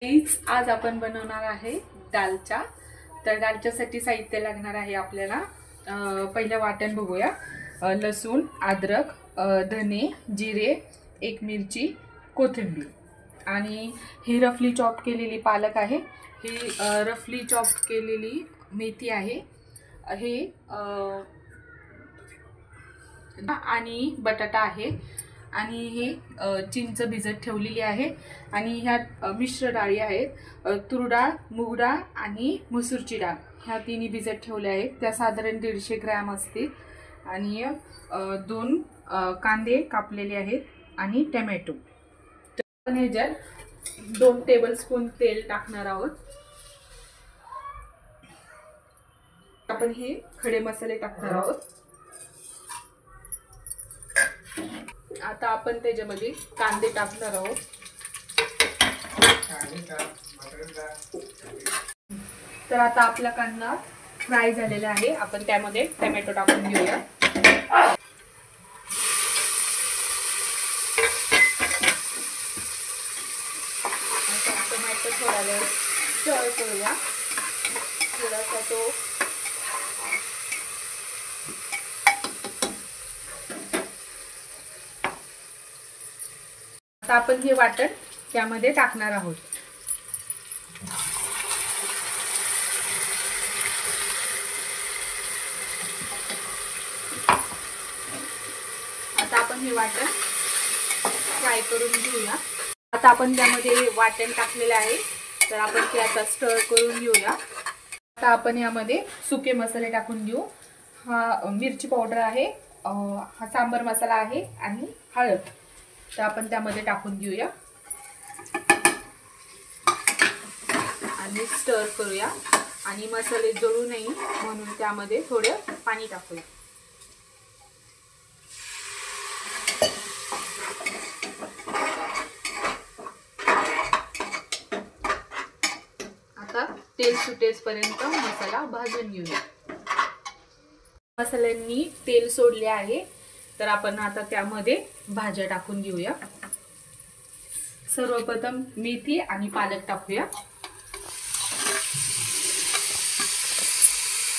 आज आपण बनवणार आहे दालचा। तर दालच्यासाठी साहित्य लागणार आहे आपल्याला पहिले वाटण बघूया। लसूण, अद्रक, धने, जिरे, एक मिरची, कोथिंबीर आणि ही रफली चॉप केलेली पालक आहे। ही रफली चॉप केलेली मेथी आहे। हे आणि बटाटा आहे आणि हे चिंच भिजत ठेवलेली आहे आणि ह्यात मिश्र डाळी आहेत। तूर डाळ, मूग डाळ आणि मसूरची डाळ ह्या तिन्ही भिजत ठेवल्या आहेत। त्या साधारण 150 ग्रॅम असतील आणि 2 कांदे कापलेले आहेत आणि टोमॅटो। तर ह्याच्यात 2 टेबलस्पून तेल टाकणार आहोत। आपण हे खडे मसाले टाकणार आहोत। आता आपण त्याच्यामध्ये कांदे टाकणार आहोत। तर आता आपला कांदा फ्राय झालेला आहे। आपण त्यामध्ये टोमॅटो टाकून घेऊया। टोमॅटो थोडा वेळ स्टर करूया। थोडासा तो आता आपण हे वाटण त्यामध्ये टाकणार आहोत। आता आपण हे वाटण फ्राय करून घेऊया। आता आपण त्यामध्ये वाटण टाकलेले आहे, तर आपण ते आता स्टर करून घेऊया। आता आपण यामध्ये सुके मसाले टाकून घेऊ। हा मिरची पावडर आहे, हा सांबर मसाला आहे आणि हळद। तर आपण त्यामध्ये टाकून घेऊया आणि स्टर करूया आणि मसाले जळू नये म्हणून त्यामध्ये थोडे पाणी टाकूया। आता तेल सुटेपर्यंत मसाला भाजून घेऊया। मसाल्यांनी तेल सोडले आहे, तर आपण आता त्यामध्ये भाज्या टाकून घेऊया। सर्वप्रथम मेथी आणि पालक टाकूया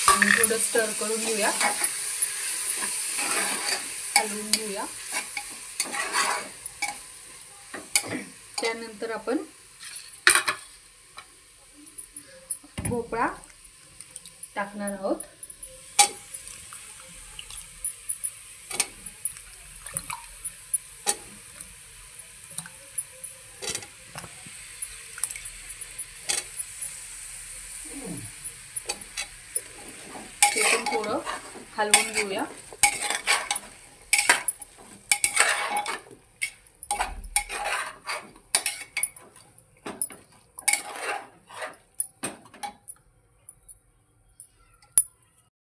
आणि थोडं स्टर करून घेऊया, हलवून घेऊया। त्यानंतर आपण भोपळा टाकणार आहोत। ते पण थोडं हलवून घेऊया।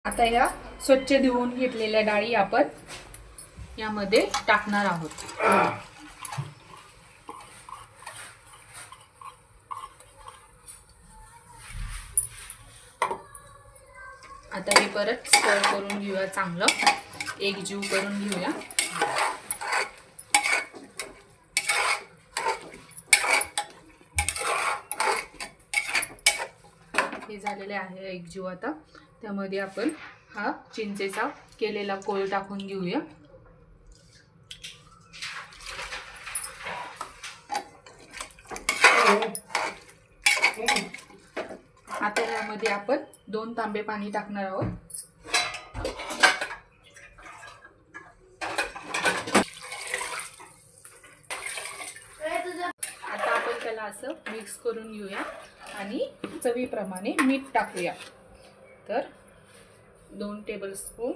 आता या स्वच्छ धुवून घेतलेल्या डाळी आपण यामध्ये टाकणार आहोत। आता हे परत स्टर करून घेऊया, चांगलं एकजीव करून घेऊया। हे झालेले आहे एकजीव। आता त्यामध्ये आपण हा चिंचेचा केलेला कोळ टाकून घेऊया। आता यामध्ये आपण 2 तांबे पाणी टाकणार आहोत। आता आपण त्याला असं मिक्स करून घेऊया आणि चवीप्रमाणे मीठ टाकूया। तर 2 टेबलस्पून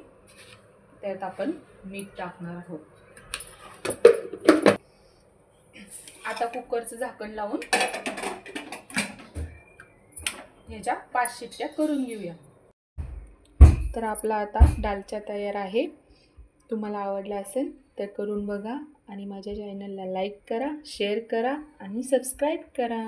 त्यात आपण मीठ टाकणार आहोत। आता कुकरचं झाकण लावून ह्याच्या 5 शिट्ट्या करून घेऊया। तर आपला आता दालचा तयार आहे। तुम्हाला आवडला असेल तर करून बघा आणि माझ्या चॅनलला लाईक करा, शेअर करा आणि सबस्क्राईब करा।